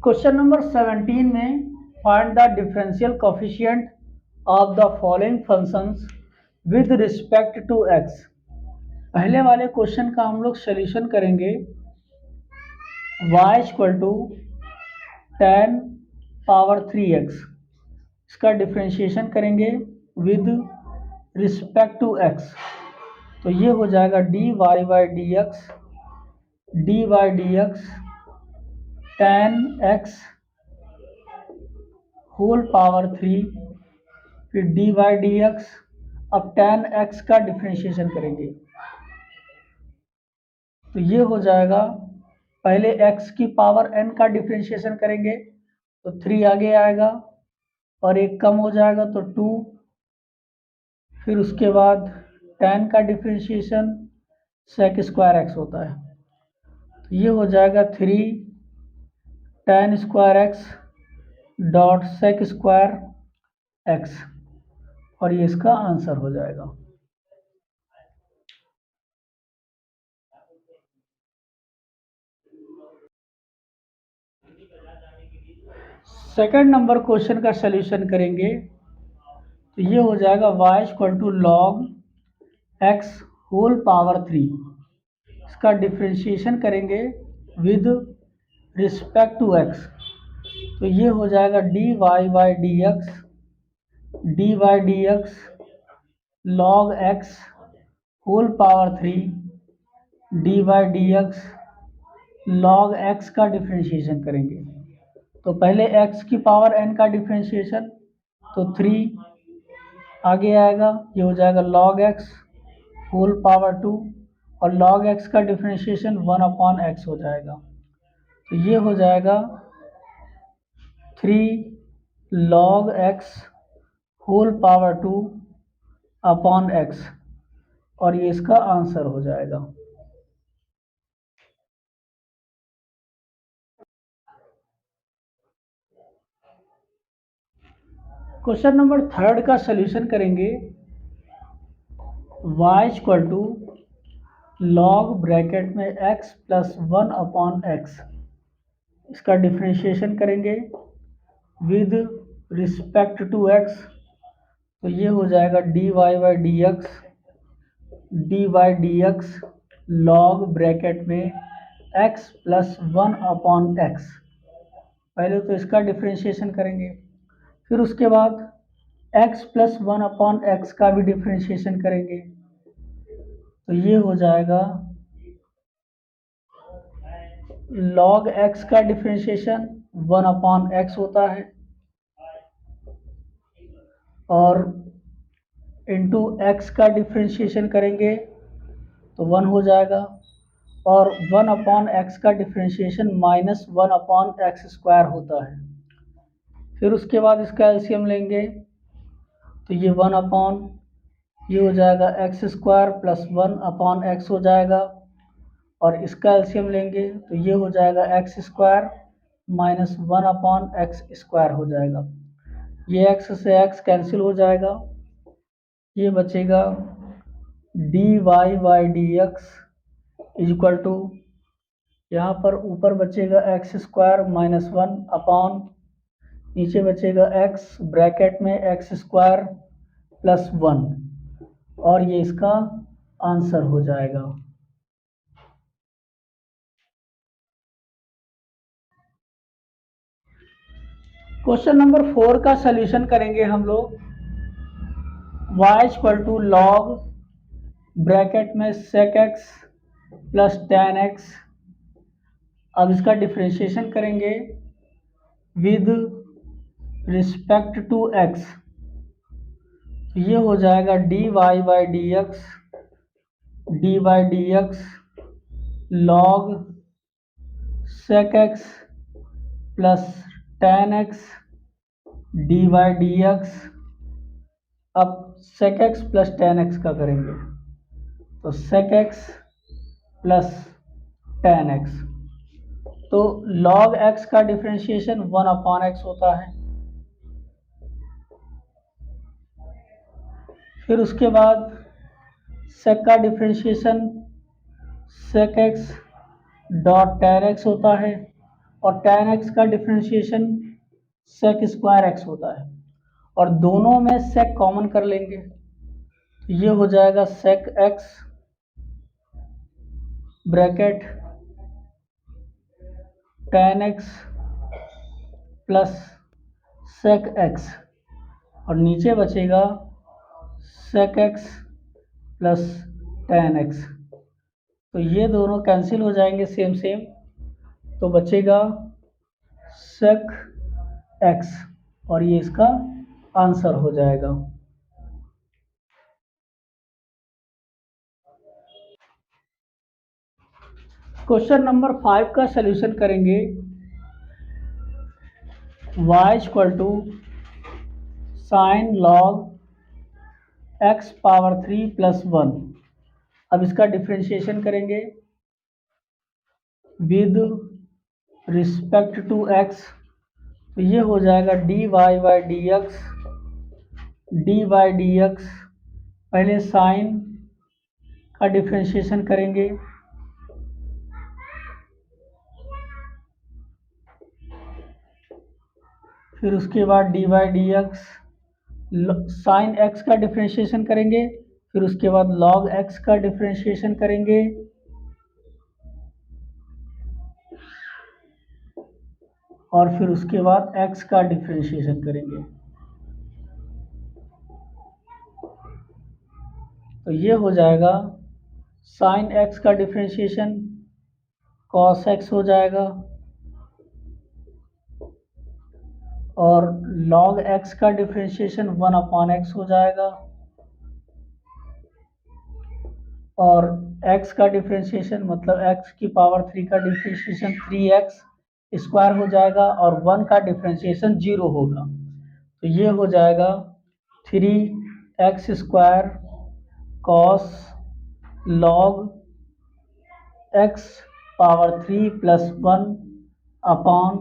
Question number 17 में find the differential coefficient of the following functions with respect to x. पहले वाले question का हम लोग सोल्यूशन करेंगे। y equal to 10 power 3x, इसका डिफरेंशिएशन करेंगे विद रिस्पेक्ट टू x, तो ये हो जाएगा dy by d x tan x whole power 3, फिर डी बाई डी एक्स। अब टेन एक्स का डिफरेंशिएशन करेंगे तो ये हो जाएगा, पहले x की पावर n का डिफरेंशिएशन करेंगे तो 3 आगे आएगा और एक कम हो जाएगा तो 2, फिर उसके बाद 10 का डिफरेंशिएशन सेक स्क्वायर एक्स होता है, तो ये हो जाएगा 3 10 square x dot sec square x, और ये इसका आंसर हो जाएगा। सेकंड नंबर क्वेश्चन का सलूशन करेंगे तो ये हो जाएगा y equal to log x whole power 3, इसका डिफरेंशिएशन करेंगे विद रिस्पेक्ट टू x, तो ये हो जाएगा dy by d x log x whole power 3 d by d x log x का डिफरेंशिएशन करेंगे तो पहले x की पावर n का डिफरेंशिएशन तो 3 आगे आएगा, ये हो जाएगा log x होल पावर 2, और log x का डिफरेंशिएशन 1/x हो जाएगा, तो ये हो जाएगा 3 log x whole power 2/x, और ये इसका आंसर हो जाएगा। क्वेश्चन नंबर थर्ड का सलूशन करेंगे। y equal to log bracket में x प्लस 1/x, इसका डिफरेंशिएशन करेंगे विद रिस्पेक्ट टू x, तो ये हो जाएगा dy by d x log bracket में x प्लस 1/x, पहले तो इसका डिफरेंशिएशन करेंगे, फिर उसके बाद x प्लस 1/x का भी डिफरेंशिएशन करेंगे, तो ये हो जाएगा log x का डिफरेंशिएशन 1/x होता है और इंटू x का डिफरेंशिएशन करेंगे तो 1 हो जाएगा, और 1/x का डिफरेंशिएशन माइनस 1/x स्क्वायर होता है। फिर उसके बाद इसका एलसीएम लेंगे तो ये 1 ये हो जाएगा एक्स स्क्वायर प्लस 1/x हो जाएगा, और इसका एलसीएम लेंगे तो ये हो जाएगा x square minus 1/x square हो जाएगा। ये x से x कैंसिल हो जाएगा, ये बचेगा dy by d x equal to, यहाँ पर ऊपर बचेगा एक्स स्क्वायर माइनस 1 नीचे बचेगा x ब्रैकेट में एक्स स्क्वायर प्लस 1, और ये इसका आंसर हो जाएगा। क्वेश्चन नंबर 4 का सलूशन करेंगे हम लोग। y equal to log bracket में sec x plus tan x, अब इसका डिफरेंशिएशन करेंगे विद रिस्पेक्ट टू x, ये हो जाएगा dy by d x log sec x plus tan x D by d x. अब sec x plus tan x का करेंगे तो sec x plus tan x, तो log x का डिफरेंशिएशन 1/x होता है। फिर उसके बाद sec का differentiation sec x dot tan x होता है, और tan x का डिफरेंशिएशन sec स्क्वायर x होता है, और दोनों में sec कॉमन कर लेंगे तो ये हो जाएगा sec x bracket tan x plus sec x, और नीचे बचेगा sec x plus tan x। तो ये दोनों कैंसिल हो जाएंगे सेम सेम, तो बचेगा sec x, और ये इसका आंसर हो जाएगा। क्वेश्चन नंबर 5 का सलूशन करेंगे। y equal to sine log x power 3 plus 1। अब इसका डिफ्रेंशिएशन करेंगे विद रिस्पेक्ट टू x, तो ये हो जाएगा dy बाई डी एक्स। पहले साइन का डिफ्रेंशिएशन करेंगे, फिर उसके बाद d by d x, sine x का डिफ्रेंशिएशन करेंगे, फिर उसके बाद लॉग एक्स का डिफ्रेंशिएशन करेंगे, और फिर उसके बाद x का डिफ्रेंशिएशन करेंगे। तो ये हो जाएगा साइन x का डिफ्रेंशिएशन cos x हो जाएगा, और log x का डिफ्रेंशिएशन 1/x हो जाएगा, और x का डिफ्रेंशिएशन मतलब x की पावर 3 का डिफ्रेंशिएशन 3x स्क्वायर हो जाएगा, और 1 का डिफ्रेंशिएशन 0 होगा। तो ये हो जाएगा 3x square cos log x power 3 plus 1 upon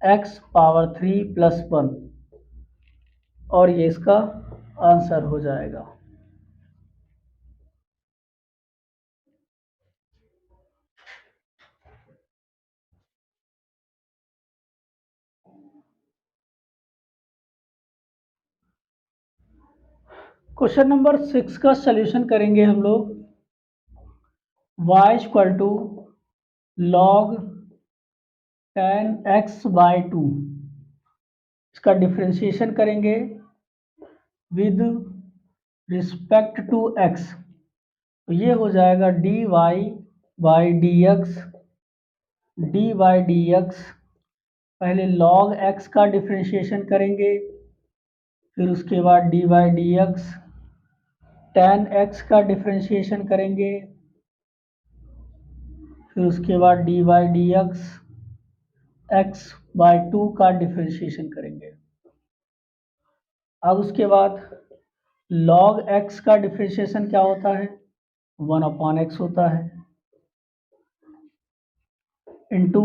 x power 3 plus 1, और ये इसका आंसर हो जाएगा। क्वेश्चन नंबर 6 का सलूशन करेंगे हम लोग। y equal to log tan x by 2, इसका डिफ्रेंशिएशन करेंगे विद रिस्पेक्ट टू x, तो ये हो जाएगा dy बाई डी एक्स। पहले log x का डिफ्रेंशिएशन करेंगे, फिर उसके बाद d by d x, tan x का डिफ्रेंशिएशन करेंगे, फिर उसके बाद d by d x, x by 2 का डिफ्रेंशिएशन करेंगे। अब उसके बाद log x का डिफ्रेंशिएशन क्या होता है, 1/x होता है, इंटू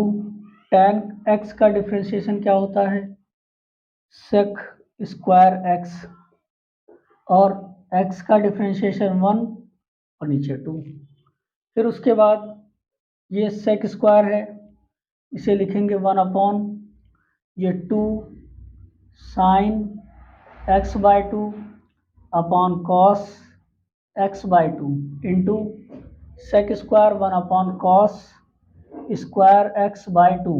tan x का डिफ्रेंशिएशन क्या होता है, sec स्क्वायर x, और x का डिफ्रेंशिएशन 1 और नीचे 2। फिर उसके बाद ये sec स्क्वायर है, इसे लिखेंगे 1 ये 2 sine x by 2 upon cos x by 2 into sec square 1 cos square x by 2।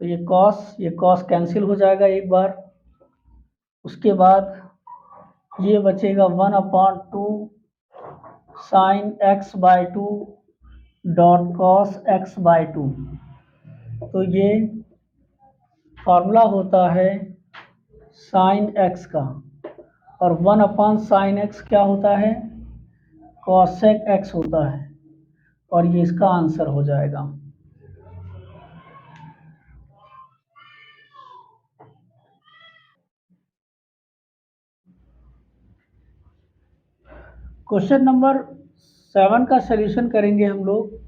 तो ये कॉस कैंसिल हो जाएगा एक बार। उसके बाद ये बचेगा 1/2 sine x by 2 dot cos x by 2। तो ये फॉर्मूला होता है साइन x का, और 1/sin x क्या होता है, cosec x होता है, और ये इसका आंसर हो जाएगा। क्वेश्चन नंबर 7 का सलूशन करेंगे हम लोग।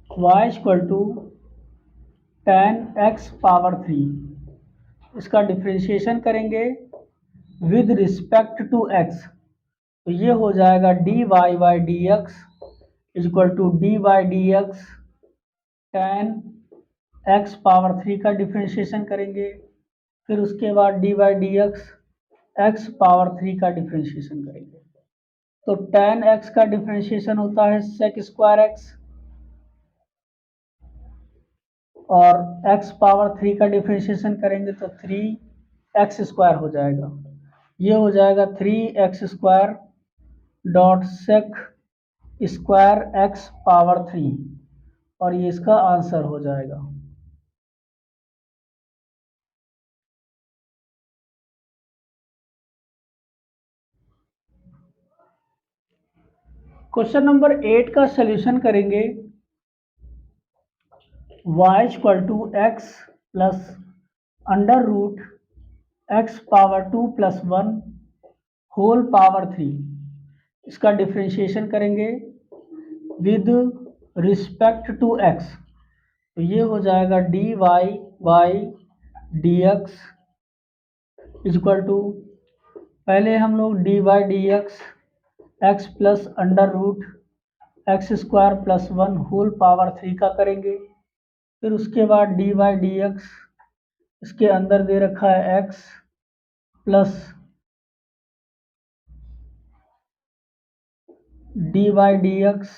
y equal to tan x power 3, इसका डिफ्रेंशिएशन करेंगे विद रिस्पेक्ट टू x, तो ये हो जाएगा dy by d x equal to d by d x tan x power 3 का डिफ्रेंशिएशन करेंगे, फिर उसके बाद d by d x power 3 का डिफ्रेंशिएशन करेंगे। तो tan x का डिफ्रेंशिएशन होता है sec स्क्वायर एक्स, और x पावर 3 का डिफ्रेंशिएशन करेंगे तो 3x स्क्वायर हो जाएगा। ये हो जाएगा 3x square dot sec square x power 3, और ये इसका आंसर हो जाएगा। क्वेश्चन नंबर 8 का सॉल्यूशन करेंगे। y equal to x plus under root x power 2 plus 1 whole power 3, इसका डिफ्रेंशिएशन करेंगे विद रिस्पेक्ट टू x। तो ये हो जाएगा dy by d x equal to, पहले हम लोग d by d x plus under root x square plus 1 whole power 3 का करेंगे। फिर उसके बाद डी बाई डी एक्स, इसके अंदर दे रखा है x plus d by d x,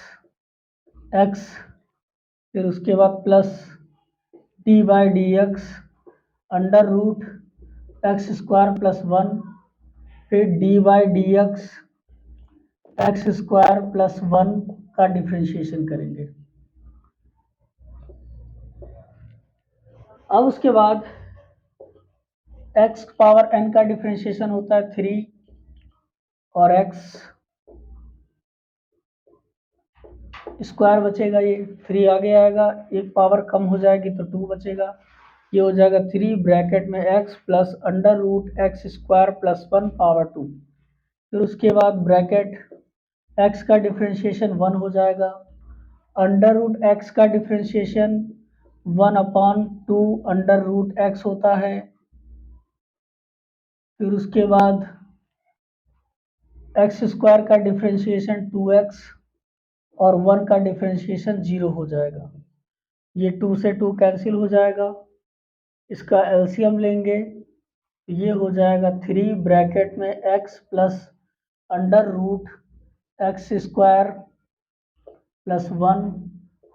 फिर उसके बाद plus d by d x under root x square plus 1, फिर d by d x square plus 1 का डिफ्रेंशिएशन करेंगे। अब उसके बाद x पावर n का डिफ्रेंशिएशन होता है 3, और x स्क्वायर बचेगा, ये 3 आगे आएगा, एक पावर कम हो जाएगी तो 2 बचेगा। ये हो जाएगा 3 ब्रैकेट में x plus under root x square plus 1 power 2। फिर उसके बाद ब्रैकेट x का डिफ्रेंशिएशन 1 हो जाएगा, अंडर रूट एक्स का डिफ्रेंशिएशन 1/2 अंडर रूट एक्स होता है। फिर उसके बाद एक्स स्क्वायर का डिफ्रेंशिएशन 2x, और 1 का डिफ्रेंशिएशन 0 हो जाएगा। ये 2 से 2 कैंसिल हो जाएगा, इसका एलसीएम लेंगे, ये हो जाएगा 3 ब्रैकेट में x plus under root x square plus 1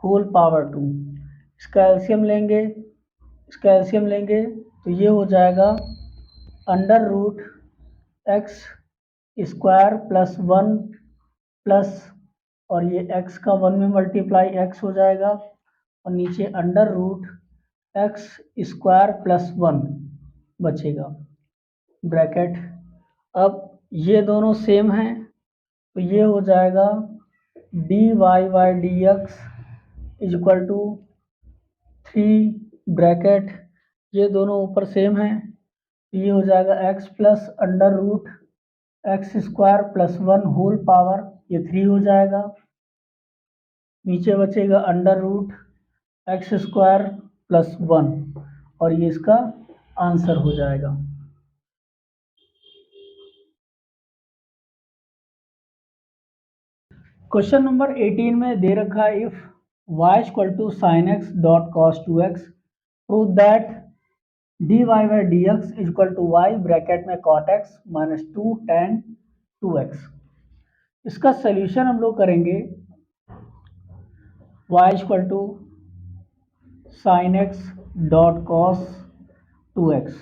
whole power 2। इसका एलसीएम लेंगे तो ये हो जाएगा under root x square plus 1 plus, और ये x का 1 में मल्टीप्लाई x हो जाएगा, और नीचे under root x square plus 1 बचेगा ब्रैकेट। अब ये दोनों सेम हैं तो ये हो जाएगा d y by d x equal to 3 bracket, ये दोनों ऊपर सेम हैं, ये हो जाएगा x plus under root x square plus 1 whole power, ये 3 हो जाएगा, नीचे बचेगा under root x square plus 1, और ये इसका आंसर हो जाएगा। क्वेश्चन नंबर 18 में दे रखा है if y equal to sine x dot cos 2x prove that d y by d x equal to y bracket में cot x minus 2 tan 2x। इसका सल्यूशन हम लोग करेंगे y equal to sine x dot cos 2x,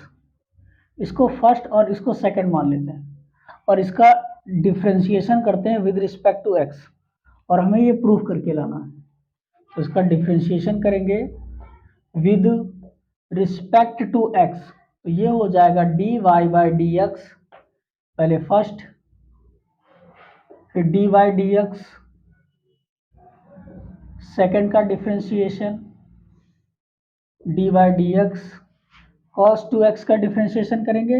इसको first और इसको second मान लेते हैं, और इसका डिफ्रेंशिएशन करते हैं विद रिस्पेक्ट टू x, और हमें ये प्रूफ करके लाना है। तो इसका डिफ्रेंशिएशन करेंगे विद रिस्पेक्ट टू x, तो ये हो जाएगा d y by d x, पहले फर्स्ट, फिर d y d x second का differentiation, d by d x cos 2x का डिफ्रेंशिएशन करेंगे,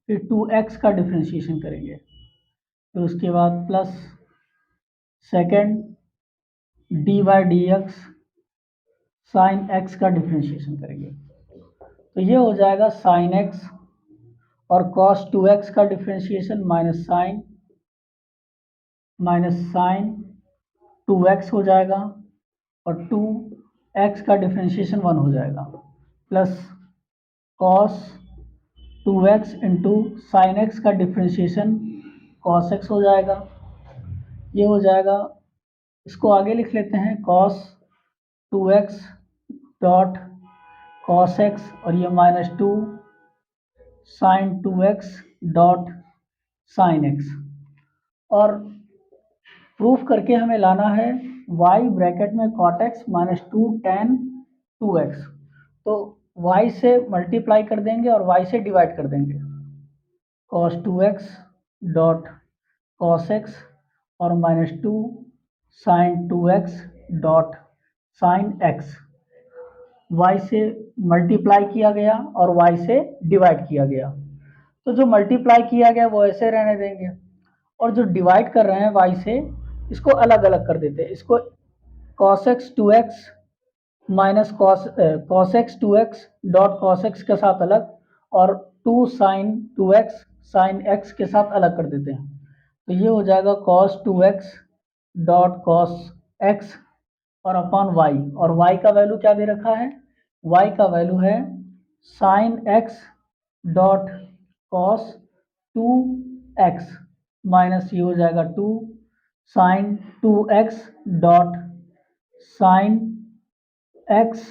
फिर 2x का डिफ्रेंशिएशन करेंगे, फिर उसके बाद plus second D by d x sine x का डिफ्रेंशिएशन करेंगे, तो ये हो जाएगा साइन एक्स और कॉस 2x का डिफ्रेंशिएशन माइनस साइन 2x हो जाएगा, और 2 एक्स का डिफ्रेंशिएशन 1 हो जाएगा, plus cos 2x into sine x का डिफ्रेंशिएशन कॉस एक्स हो जाएगा। ये हो जाएगा, इसको आगे लिख लेते हैं, cos 2x dot cos x, और ये -2 sine 2x dot sine x. और प्रूफ करके हमें लाना है y ब्रैकेट में cot x -2 tan 2x। तो y से मल्टीप्लाई कर देंगे और y से डिवाइड कर देंगे, cos 2x dot cos x और -2 sin 2x dot sin x। y से मल्टीप्लाई किया गया और y से डिवाइड किया गया, तो जो मल्टीप्लाई किया गया वो ऐसे रहने देंगे, और जो डिवाइड कर रहे हैं y से, इसको अलग अलग कर देते हैं। इसको cos x 2x minus cos x 2x dot cos x के साथ अलग, और 2 sin 2x sin x के साथ अलग कर देते हैं। तो ये हो जाएगा cos 2x dot cos x और अपॉन y, और y का वैल्यू क्या दे रखा है, y का वैल्यू है sin x dot cos 2x minus ये हो जाएगा 2 sin 2x dot sin x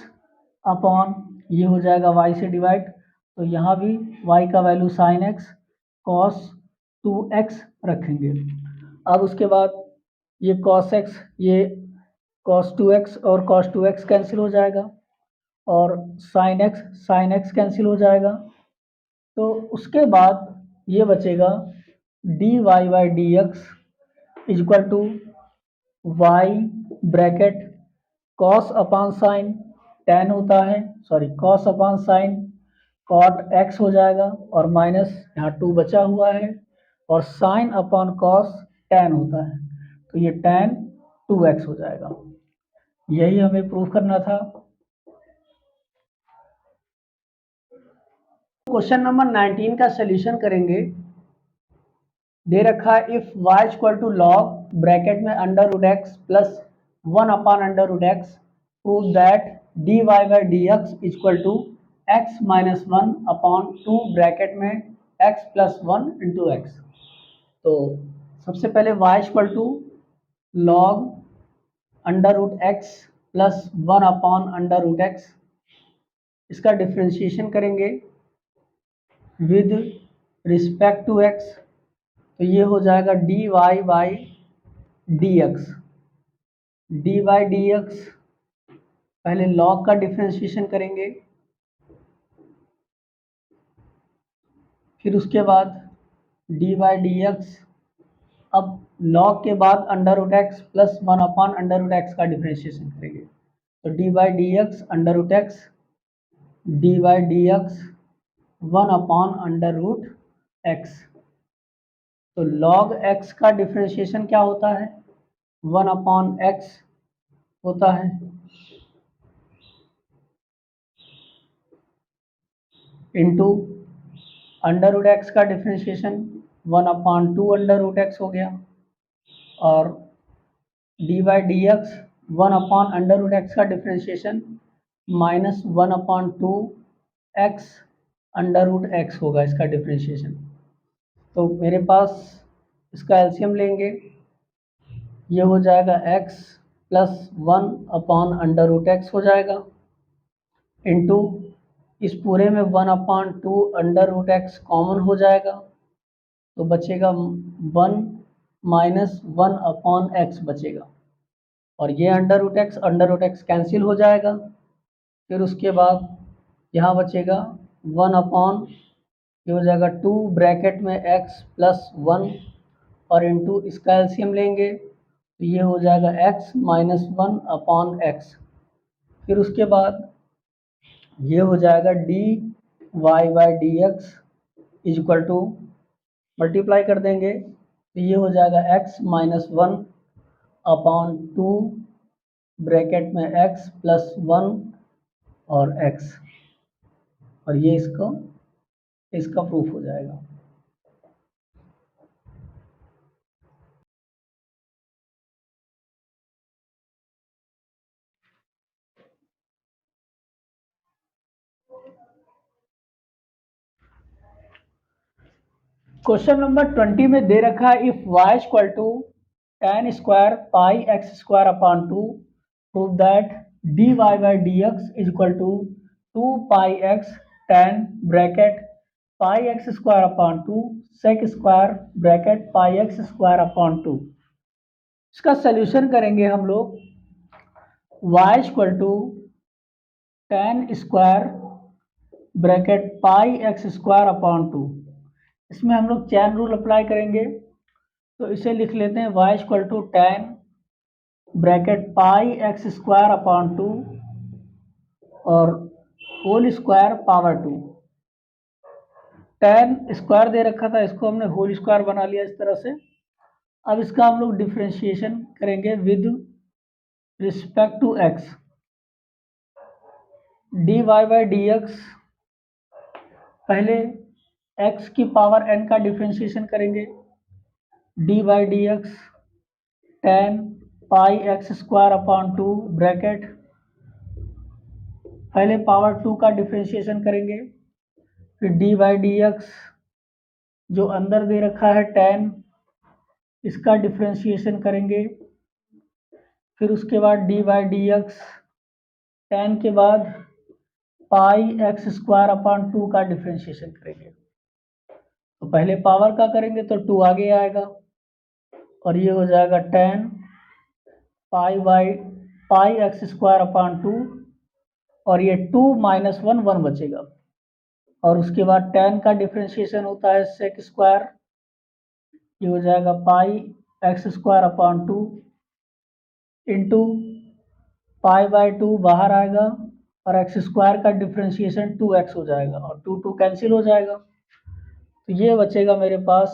upon ये हो जाएगा y से डिवाइड, तो यहाँ भी y का value sin x cos 2x रखेंगे। अब उसके बाद ये cos x, ये cos 2x और cos 2x कैंसिल हो जाएगा, और sin x कैंसिल हो जाएगा। तो उसके बाद ये बचेगा dy by d x is equal to y bracket cos upon sine tan होता है, sorry cos upon sine cot x हो जाएगा, और माइनस यहाँ 2 बचा हुआ है, और साइन अपॉन cos tan होता है, तो ये tan 2x हो जाएगा। यही हमें प्रूफ करना था। क्वेश्चन नंबर 19 का सॉल्यूशन करेंगे। दे रखा है if y equal to log bracket में under root x plus 1 upon under root x, prove that dy by d x equal to x minus 1 upon 2 bracket में x प्लस 1 इंटू एक्स। तो सबसे पहले y equal to log under root x plus 1 upon under root x, इसका differentiation करेंगे with respect to x, तो ये हो जाएगा dy by d x. D by d x पहले लॉग का डिफ्रेंशिएशन करेंगे, फिर उसके बाद डी बाई डी एक्स, अब लॉग के बाद under root x plus 1 upon under root x का डिफ्रेंशिएशन करेंगे, तो d by d x under root x, d by d x 1 upon under root x. तो लॉग एक्स का differentiation क्या होता है, 1 अपॉन एक्स होता है, इंटू अंडर रूट एक्स का differentiation 1 upon 2 under root x हो गया, और d by d x 1 upon under root x का differentiation minus 1 upon 2 x under root x होगा इसका डिफ्रेंशिएशन। तो मेरे पास इसका एलसीएम लेंगे, ये हो जाएगा x plus 1 upon under root x हो जाएगा, इंटू इस पूरे में 1 upon 2 under root x common हो जाएगा, तो बचेगा 1 माइनस 1 अपॉन एक्स बचेगा, और ये अंडर रूट एक्स कैंसिल हो जाएगा। फिर उसके बाद यहाँ बचेगा 1 अपॉन, ये हो जाएगा 2 ब्रैकेट में x प्लस 1, और इंटू इसका एलसीएम लेंगे, तो ये हो जाएगा x माइनस 1 अपॉन एक्स। फिर उसके बाद ये हो जाएगा d y by d x is equal to, multiply कर देंगे, तो ये हो जाएगा x माइनस 1 अपॉन 2 ब्रैकेट में x प्लस 1 और x, और ये इसका प्रूफ हो जाएगा। क्वेश्चन नंबर 20 में दे रखा है if y equal to tan square pi x square upon 2 prove that dy by d x is equal to 2 pi x tan bracket pi x square upon 2 sec square bracket pi x square upon 2। इसका solution करेंगे हम लोग y equal to tan square bracket pi x square upon 2। इसमें हम लोग chain rule apply करेंगे, तो इसे लिख लेते हैं y equal to tan bracket pi x square upon 2 और whole square power 2। tan square दे रखा था, इसको हमने होल स्क्वायर बना लिया इस तरह से। अब इसका हम लोग डिफ्रेंशिएशन करेंगे with respect to x। dy by d x, पहले x की पावर n का डिफ्रेंशिएशन करेंगे d by d x tan pi x square upon 2 bracket, पहले पावर 2 का डिफ्रेंशिएशन करेंगे, फिर डी बाई डी एक्स जो अंदर दे रखा है टेन, इसका डिफ्रेंशिएशन करेंगे, फिर उसके बाद d by d x ten के बाद पाई एक्स स्क्वायर अपॉन 2 का डिफ्रेंशिएशन करेंगे। तो पहले पावर का करेंगे तो 2 आगे आएगा और ये हो जाएगा ten pi x square upon 2 और ये 2 माइनस 1 1 बचेगा। और उसके बाद टेन का डिफ्रेंशिएशन होता है सेक स्क्वायर, ये हो जाएगा pi x square upon 2 into pi by 2 बाहर आएगा और एक्स स्क्वायर का डिफ्रेंशिएशन 2x हो जाएगा और 2 2 कैंसिल हो जाएगा। तो ये बचेगा मेरे पास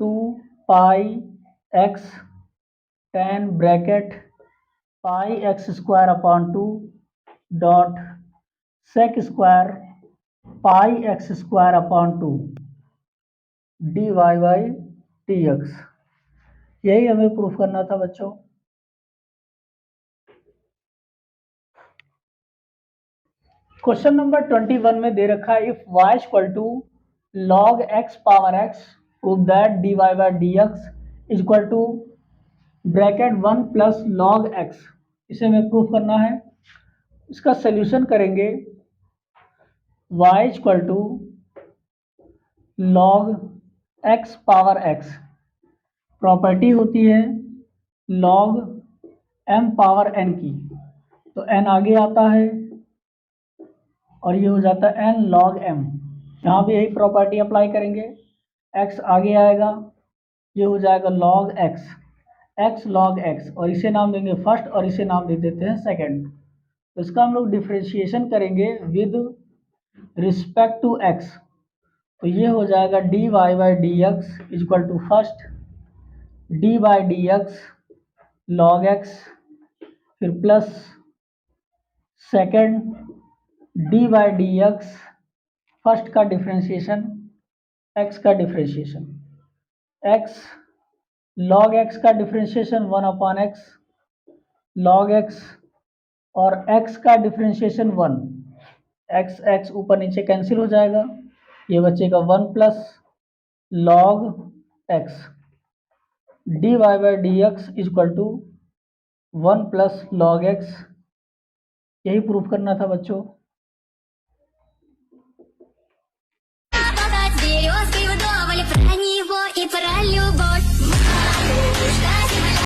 2 pi x tan bracket pi x square upon 2 dot sec square pi x square upon 2 d y by d x. यही हमें प्रूफ करना था बच्चों। क्वेश्चन नंबर 21 में दे रखा है if y equal to log x power x prove that d y by d x is equal to bracket 1 plus log x। इसे हमें प्रूफ करना है। इसका सोल्यूशन करेंगे y equal to log x power x, property होती है log m power n की, तो n आगे आता है और ये हो जाता है n log m। यहाँ भी यही प्रॉपर्टी अप्लाई करेंगे, x आगे आएगा, ये हो जाएगा log x log x और इसे नाम देंगे फर्स्ट और इसे नाम दे देते हैं सेकंड। तो इसका हम लोग डिफ्रेंशिएशन करेंगे विद रिस्पेक्ट टू x, तो ये हो जाएगा d y by d x is equal to first d by d x log x, फिर plus second d by d x first का डिफ्रेंशिएशन x का डिफ्रेंशिएशन x log x का differentiation 1 upon x log x और x का differentiation 1, x ऊपर नीचे cancel हो जाएगा, ये बचेगा 1 plus log x d y by d x is equal to 1 plus log x। यही प्रूफ करना था बच्चों।